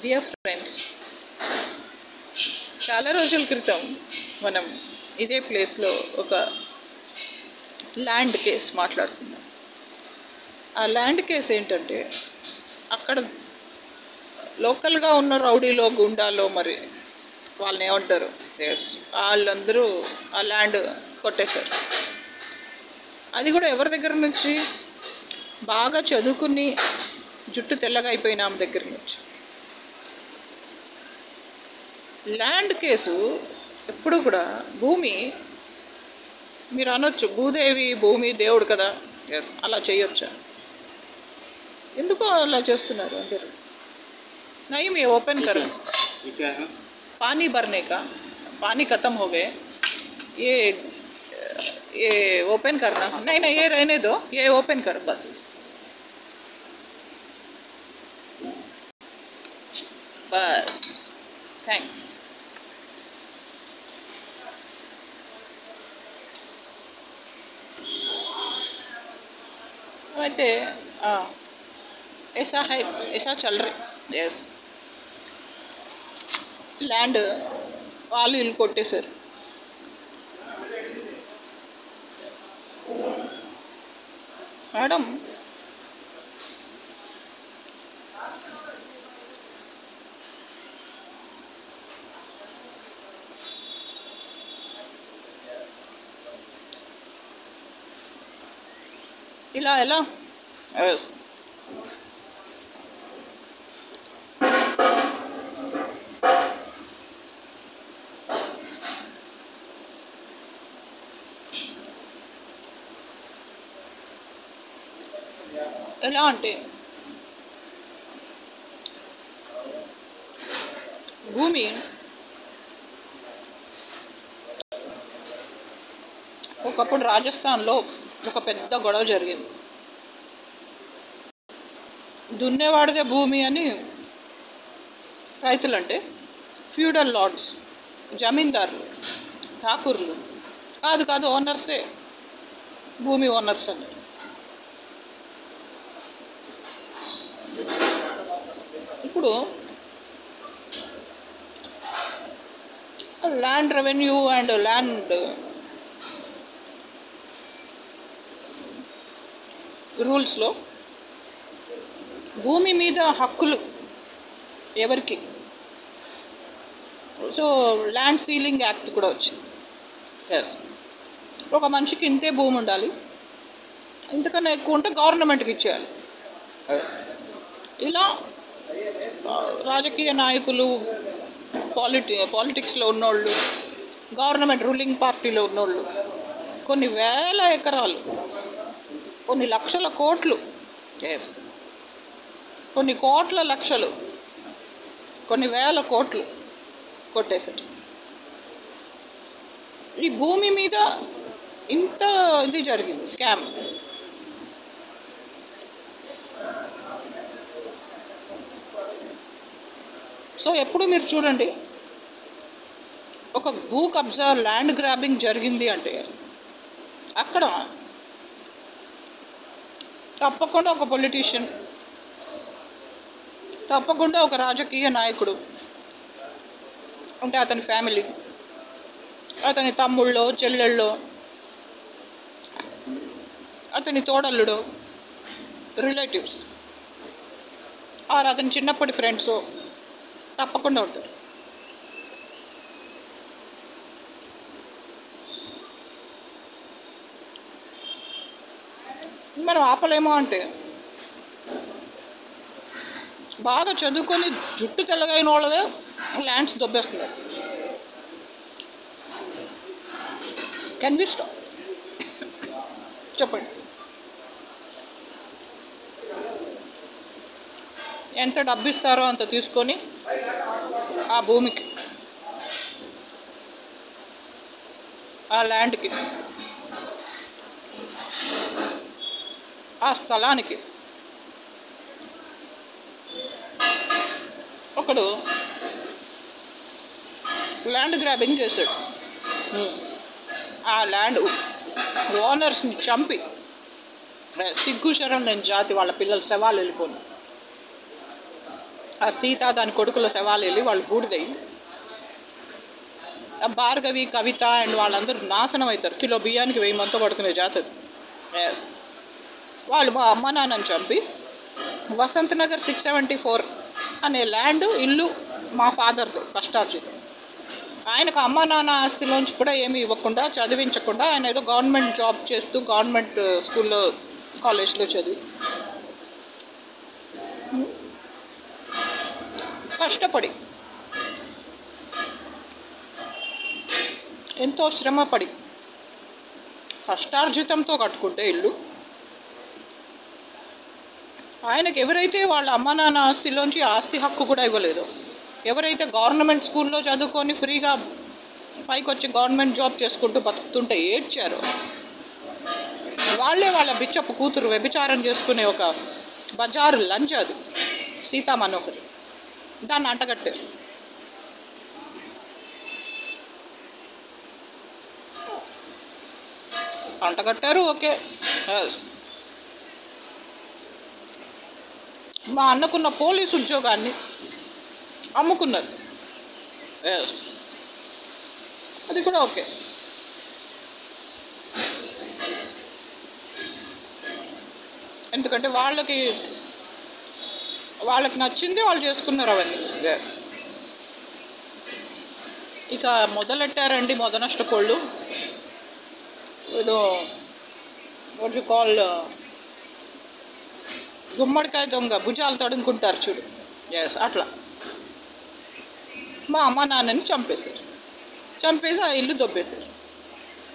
Dear friends, చాలా రోజుల క్రితం మనం ఇదే ప్లేస్లో ఒక ల్యాండ్ కేస్ మాట్లాడుకున్నాం. ఆ ల్యాండ్ కేస్ ఏంటంటే, అక్కడ లోకల్గా ఉన్న రౌడీలో గుండాలో మరి వాళ్ళని ఏమంటారు, వాళ్ళందరూ ఆ ల్యాండ్ కొట్టేశారు. అది కూడా ఎవరి దగ్గర నుంచి? బాగా చదువుకుని జుట్టు తెల్లగా అయిపోయిన ఆమె దగ్గర నుంచి. ల్యాండ్ కేసు ఎప్పుడు కూడా భూమి, మీరు అనొచ్చు భూదేవి భూమి దేవుడు కదా, అలా చేయొచ్చా? ఎందుకో అలా చేస్తున్నారు అందరు. नहीं मैं ओपन कर पानी भरने का, पानी खत्म हो गए, ये ओपन करना। नहीं नहीं ये रहने दो, ये ओपन कर बस. बस थैंक्स. అయితే ऐसा है, ऐसा चल रही. यस, ల్యాండ్ వాళ్ళు ఇల్లు కొట్టేశారు. మేడం, ఇలా ఎలా? ఎలా అంటే, భూమి ఒకప్పుడు రాజస్థాన్లో ఒక పెద్ద గొడవ జరిగింది. దున్నేవాడిదే భూమి అని రైతులంటే, ఫ్యూడల్ లార్డ్స్, జమీందారులు, ఠాకూర్లు కాదు కాదు ఓనర్సే భూమి ఓనర్స్ అన్నారు. ఇప్పుడు ల్యాండ్ రెవెన్యూ అండ్ ల్యాండ్ రూల్స్లో భూమి మీద హక్కులు ఎవరికి? సో ల్యాండ్ సీలింగ్ యాక్ట్ కూడా వచ్చింది. ఎస్, ఒక మనిషికి ఇంతే భూమి ఉండాలి, ఇంతకన్నా ఎక్కువ ఉంటే గవర్నమెంట్కి ఇచ్చేయాలి. ఇలా రాజకీయ నాయకులు, పాలిటిక్స్లో ఉన్నోళ్ళు, గవర్నమెంట్ రూలింగ్ పార్టీలో ఉన్నోళ్ళు కొన్ని వేల ఎకరాలు, కొన్ని లక్షల కోట్లు, ఎస్ కొన్ని కోట్ల లక్షలు, కొన్ని వేల కోట్లు కొట్టేశారు. ఈ భూమి మీద ఇంత ఇది జరిగింది, స్కామ్. సో ఎప్పుడు మీరు చూడండి, ఒక భూ కబ్జా, ల్యాండ్ గ్రాబింగ్ జరిగింది అంటే అక్కడ తప్పకుండా ఒక పొలిటీషియన్, తప్పకుండా ఒక రాజకీయ నాయకుడు, అంటే అతని ఫ్యామిలీ, అతని తమ్ముళ్ళో చెల్లెళ్ళో, అతని తోడల్లుడో, రిలేటివ్స్ ఆర్ అతని చిన్నప్పటి ఫ్రెండ్సో తప్పకుండా ఉంటారు. మనం ఆపలేమో అంటే, బాగా చదువుకొని జుట్టు తెల్లగైన వాళ్ళవే ల్యాండ్స్ దొబ్బేస్తున్నారు. Can we stop? చెప్పండి. ఎంత డబ్బు ఇస్తారో అంత తీసుకొని ఆ భూమికి, ఆ ల్యాండ్కి, ఆ స్థలానికి ఒకడు ల్యాండ్ గ్రాబింగ్ చేశాడు. ఆ ల్యాండ్ ఓనర్స్ని చంపి, సిగ్గు శరం నేను జాతి వాళ్ళ పిల్లలు శవాలు వెళ్ళిపోను, ఆ సీత దాని కొడుకుల శవాలు వెళ్ళి వాళ్ళు బూడిదయ్యి, ఆ భార్గవి కవిత అండ్ వాళ్ళందరూ నాశనం అవుతారు. కిలో బియ్యానికి 1000 మందితో పడుకునే జాతర. ఎస్, వాళ్ళు మా అమ్మ నాన్నని చంపి వసంత్ నగర్ 674 అనే ల్యాండ్ ఇల్లు మా ఫాదర్ది కష్టార్జితం. ఆయనకు అమ్మ నాన్న ఆస్తిలోంచి కూడా ఏమీ ఇవ్వకుండా, చదివించకుండా, ఆయన ఏదో గవర్నమెంట్ జాబ్ చేస్తూ గవర్నమెంట్ స్కూల్లో కాలేజ్లో చదివి కష్టపడి ఎంతో శ్రమపడి కష్టార్జితంతో కట్టుకుంటే ఇల్లు, ఆయనకు ఎవరైతే వాళ్ళ అమ్మ నాన్న ఆస్తిలోంచి ఆస్తి హక్కు కూడా ఇవ్వలేదు, ఎవరైతే గవర్నమెంట్ స్కూల్లో చదువుకొని ఫ్రీగా పైకి వచ్చి గవర్నమెంట్ జాబ్ చేసుకుంటూ బతుకుతుంటే ఏడ్చారు, వాళ్ళే వాళ్ళ బిచ్చపు కూతురు వ్యభిచారం చేసుకునే ఒక బజారు లంచ్ అది సీతా మనోహరి. దాన్ని అంటగట్టారు. అంటగట్టారు, ఓకే. మా అన్నకున్న పోలీసు ఉద్యోగాన్ని అమ్ముకున్నారు. అది కూడా ఓకే. ఎందుకంటే వాళ్ళకి నచ్చింది వాళ్ళు చేసుకున్నారు అవన్నీ. ఇక మొదలెట్టారండి మొదనష్టపోళ్ళు. ఏదో వాట్ యు కాల్ గుమ్మడికాయ దొంగ భుజాలు తడుముకుంటారు చూడు. ఎస్, అట్లా మా అమ్మ నాన్నని చంపేసి ఆ ఇల్లు దొబ్బేశారు.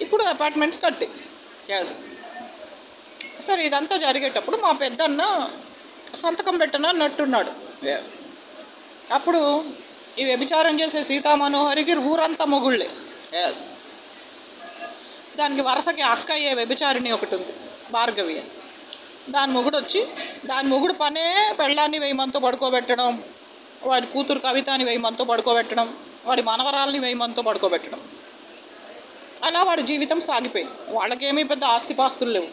ఇప్పుడు అపార్ట్మెంట్స్ కట్టి. ఎస్, సరే ఇదంతా జరిగేటప్పుడు మా పెద్దన్న సంతకం పెట్టను అన్నట్టున్నాడు. ఎస్, అప్పుడు ఈ వ్యభిచారం చేసే సీతా మనోహరికి ఊరంతా మొగుళ్ళే. ఎస్, దానికి వరుసకి అక్క అయ్యే వ్యభిచారిణి ఒకటి ఉంది, భార్గవి. దాని మొగుడు పనే పెళ్ళాన్ని 1000 మందితో పడుకోబెట్టడం, వాడి కూతురు కవితని 1000 మందితో పడుకోబెట్టడం, వాడి మనవరాల్ని 1000 మందితో పడుకోబెట్టడం. అలా వాడి జీవితం సాగిపోయింది. వాళ్ళకేమీ పెద్ద ఆస్తిపాస్తులు లేవు.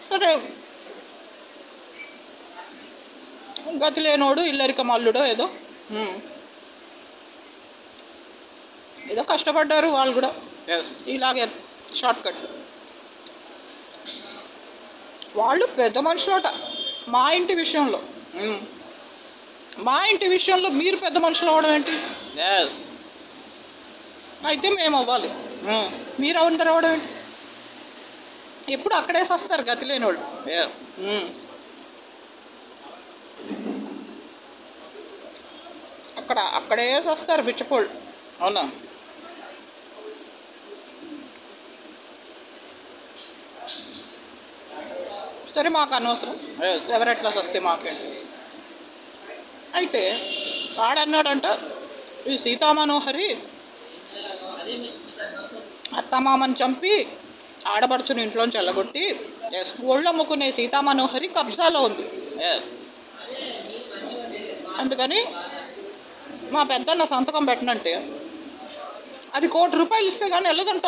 సరే, గతి లేనోడు ఇల్లరిక మల్లుడో ఏదో కష్టపడ్డారు వాళ్ళు కూడా. ఇలాగే షార్ట్ కట్. వాళ్ళు పెద్ద మనుషులట మా ఇంటి విషయంలో మీరు పెద్ద మనుషులు అవ్వడం ఏంటి? అయితే మేము అవ్వాలి, మీరు అందరు అవ్వడం ఏంటి? ఎప్పుడు అక్కడే సస్తారు గతి లేని వాళ్ళు. అక్కడే సస్తారు బిచ్చపోళ్ళు. అవునా? సరే, మాకు అనవసరం ఎవరెట్లా సస్తే మాకేంటి. అయితే వాడన్నాడంట, ఈ సీతామనోహరి అత్తమామని చంపి ఆడపడుచుని ఇంట్లోంచి వెళ్ళగొట్టి ఒళ్ళమ్ముకునే సీతామనోహరి కబ్జాలో ఉంది. అందుకని మా పెద్దన్న సంతకం పెట్టనంటే అది ₹1,00,00,000 ఇస్తే కానీ వెళ్ళదంట.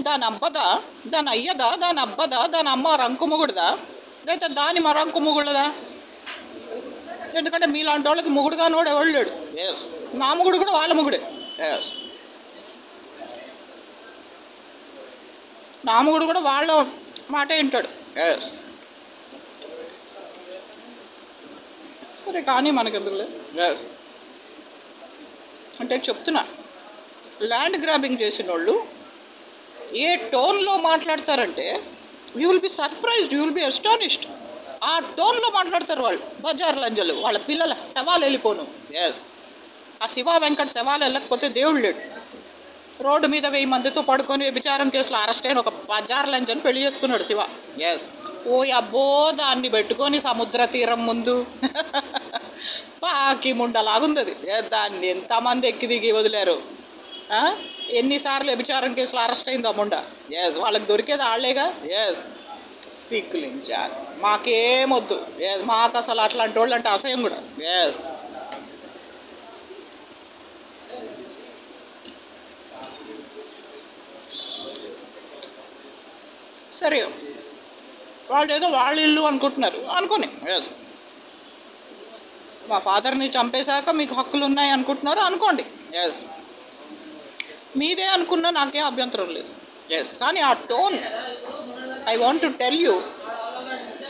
దాని అబ్బదా, దాని అయ్యదా, దాని అబ్బదా, దాని అమ్మ రంకుముగుడుదా, లేదా దాని మరంకుముగుళ్ళదా? ఎందుకంటే మీలాంటి వాళ్ళకి ముగుడుగా నోడు ఎవడు లేడు. నా ముగుడు కూడా వాళ్ళ ముగుడే. నా ముగుడు కూడా వాళ్ళ మాటే వింటాడు. సరే, కానీ మనకెందుకులే అంటే చెప్తున్నా. ల్యాండ్ గ్రాబింగ్ చేసిన వాళ్ళు ఏ టోన్లో మాట్లాడతారంటే you will be surprised, you will be astonished. ఆ టోన్లో మాట్లాడతారు వాళ్ళు. బజార్ లంజలు, వాళ్ళ పిల్లల శవాలు వెళ్ళిపోను. ఆ శివ వెంకట శవాలు వెళ్ళకపోతే దేవుడు లేడు. రోడ్డు మీద 1000 మందితో పడుకొని వ్యభిచారం కేసులో అరెస్ట్ అయిన ఒక బజార్ లంజని పెళ్లి చేసుకున్నాడు శివ. ఓ అబ్బో, దాన్ని పెట్టుకొని సముద్ర తీరం ముందు పాకి ముండలాగుంది అది. దాన్ని ఎంతమంది ఎక్కి దిగి వదిలేరు. ఎన్నిసార్లు వ్యభిచారం కేసులో అరెస్ట్ అయింది ఆ ముండ. వాళ్ళకి దొరికేది ఆళ్లేగా. సిగ్గులించారు. మాకేమొద్దు. మాకు అసలు అట్లాంటి వాళ్ళు అంటే అసహ్యం కూడా. సరే, వాళ్ళు ఏదో వాళ్ళ ఇల్లు అనుకుంటున్నారు అనుకోని, ఎస్, మా ఫాదర్ని చంపేశాక మీకు హక్కులు ఉన్నాయి అనుకుంటున్నారు అనుకోండి, ఎస్, మీదే అనుకున్నా నాకేం అభ్యంతరం లేదు, ఎస్. కానీ ఆ tone, I want to tell you,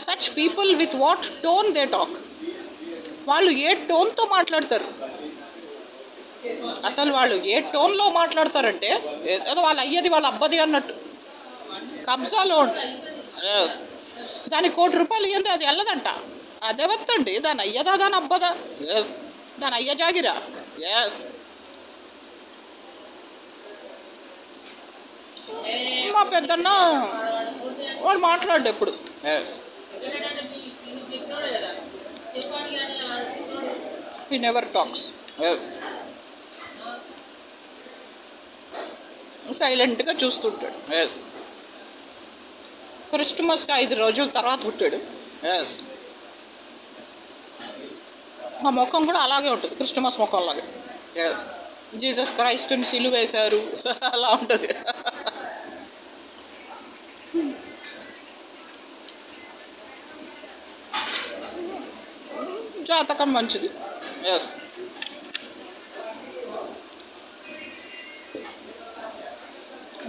such people with what tone they talk, వాళ్ళు ఏ టోన్తో మాట్లాడతారు, అసలు వాళ్ళు ఏ టోన్లో మాట్లాడతారంటే ఏదో వాళ్ళ అయ్యది వాళ్ళ అబ్బది అన్నట్టు. కబ్జాలో దానికి ₹1,00,00,000 ఇవ్వండి, అది వెళ్ళదంట, అదే వద్దండి, దాని అయ్యదా దాని అబ్బదా, ఎస్, దాని అయ్య జాగిరా, ఎస్. మా పెద్దన్న వాడు మాట్లాడు ఎప్పుడు, హీ నెవర్ టాక్స్, సైలెంట్గా చూస్తుంటాడు, ఎస్. క్రిస్టమస్కి 5 రోజుల తర్వాత పుట్టాడు, ఎస్. ఆ ముఖం కూడా అలాగే ఉంటుంది, క్రిస్టమస్ ముఖం లాగే, ఎస్. జీసస్ క్రైస్ట్ని సిలువేశారు అలా ఉంటుంది. జాతకం మంచిది, ఎస్.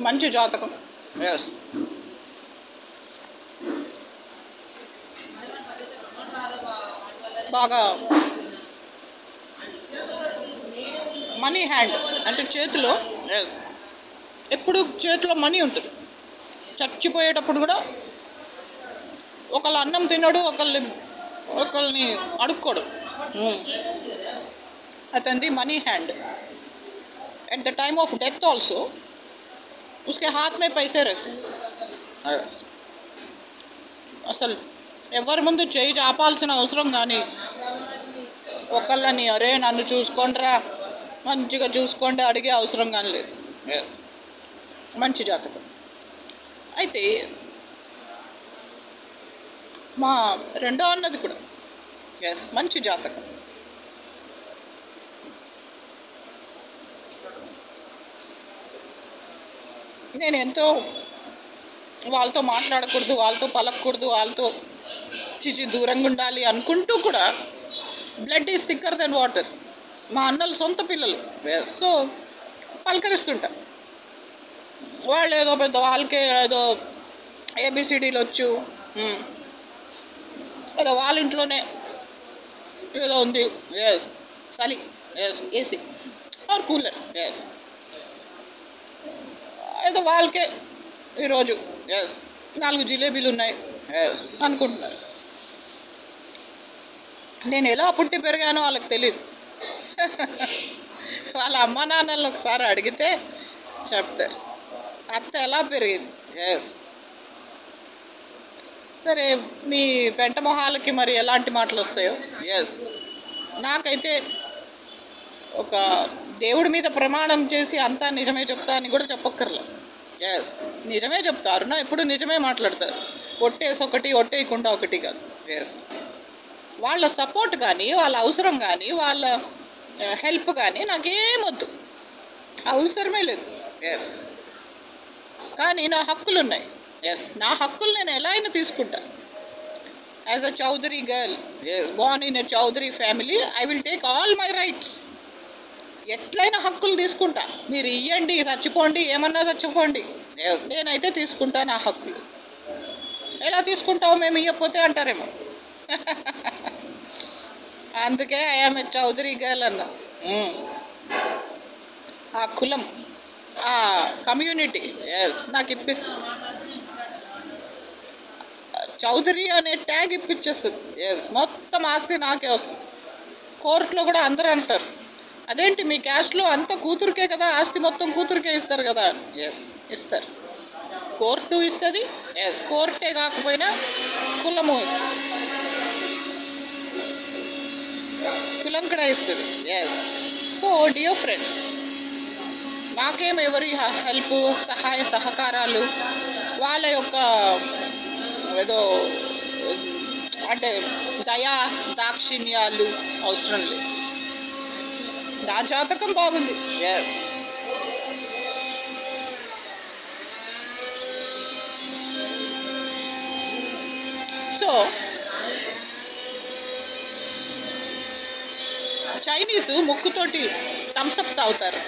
మంచి జాతకం, ఎస్. బాగా మనీ హ్యాండ్ అంటే చేతిలో, ఎస్, ఎప్పుడు చేతిలో మనీ ఉంటుంది. చచ్చిపోయేటప్పుడు కూడా ఒకళ్ళు అన్నం తినడు, ఒకళ్ళని అడుక్కోడు, అతనిది money hand. At the time of death also उसके हाथ में पैसे रहते, అసలు ఎవరి ముందు చేయి చాపాల్సిన అవసరం కానీ, ఒకళ్ళని అరే నన్ను చూసుకోండిరా మంచిగా చూసుకోండి అడిగే అవసరం కానీ లేదు, ఎస్. మంచి జాతకం. అయితే మా రెండో అన్నది కూడా, ఎస్, మంచి జాతకం. నేను ఎంతో వాళ్ళతో మాట్లాడకూడదు, వాళ్ళతో పలకూడదు, వాళ్ళతో దూరంగా ఉండాలి అనుకుంటూ కూడా blood is thicker then water. మా అన్నలు సొంత పిల్లలు, సో పలకరిస్తుంటా. వాళ్ళు ఏదో పెద్ద వాళ్ళకే ఏదో ABCDలు వచ్చు, ఏదో వాళ్ళ ఇంట్లోనే ఏదో ఉంది, ఎస్, చలి, yes, AC or cooler, yes, ఏదో వాళ్ళకే ఈరోజు, ఎస్, 4 జిలేబీలు ఉన్నాయి, ఎస్ అనుకుంటున్నారు. నేను ఎలా పుట్టి పెరిగానో వాళ్ళకి తెలియదు. వాళ్ళ అమ్మ నాన్నలను ఒకసారి అడిగితే చెప్తారు అత్త ఎలా పెరిగింది, ఎస్. సరే, మీ పెంట మొహాలకి మరి ఎలాంటి మాటలు వస్తాయో, ఎస్. నాకైతే ఒక దేవుడి మీద ప్రమాణం చేసి అంతా నిజమే చెప్తా అని కూడా చెప్పక్కర్లే, ఎస్. నిజమే చెప్తారు నా, ఎప్పుడు నిజమే మాట్లాడతారు, ఒట్టేసి ఒకటి ఒట్టేయకుండా ఒకటి కాదు, ఎస్. వాళ్ళ సపోర్ట్ కానీ, వాళ్ళ అవసరం కానీ, వాళ్ళ హెల్ప్ కానీ నాకేమొద్దు, అవసరమే లేదు, ఎస్. కానీ నా హక్కులు ఉన్నాయి, ఎస్. నా హక్కులు నేను ఎలా అయినా తీసుకుంటా. As a Chaudhary girl, yes, born in a Chaudhary family, I will take all my rights. ఎట్లయినా హక్కులు తీసుకుంటా. మీరు ఇవ్వండి, చచ్చిపోండి, ఏమన్నా చచ్చిపోండి, నేనైతే తీసుకుంటా నా హక్కులు. ఎలా తీసుకుంటావు మేము ఇవ్వకపోతే అంటారేమో. అందుకే ఐఎమ్ ఎ చౌదరి గర్ల్ అన్నా. ఆ కులం, ఆ కమ్యూనిటీ, ఎస్, నాకు ఇప్పిస్తుంది. చౌదరి అనే ట్యాగ్ ఇప్పించేస్తుంది, ఎస్. మొత్తం ఆస్తి నాకే వస్తుంది. కోర్టులో కూడా అందరూ అంటారు, అదేంటి మీ క్యాస్ట్లో అంత కూతురికే కదా ఆస్తి, మొత్తం కూతురికే ఇస్తారు కదా, ఎస్, ఇస్తారు. కోర్టు ఇస్తుంది, ఎస్. కోర్టే కాకపోయినా కులము ఇస్తుంది, కులం కూడా ఇస్తుంది, ఎస్. సో డియర్ ఫ్రెండ్స్, నాకేం ఎవరి హెల్ప్, సహాయ సహకారాలు, వాళ్ళ యొక్క ఏదో అంటే దయా దాక్షిణ్యాలు అవసరం లేదు. నా జాతకం బాగుంది, ఎస్. సో చైనీసు ముక్కుతోటి థమ్స్అప్ తాగుతారు.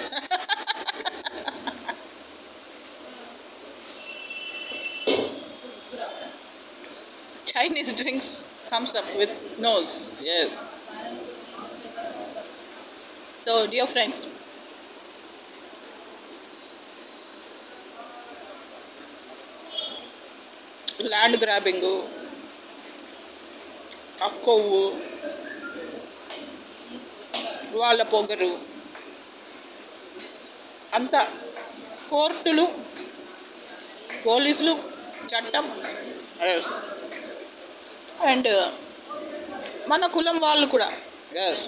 Chinese drinks thumbs up with nose. Yes. So, dear friends, land grabbing, అక్కొవ్వు, వాళ్ళ పొగరు అంతా కోర్టులు, పోలీసులు, చట్టం అండ్ మన కులం వాళ్ళు కూడా. ఎస్,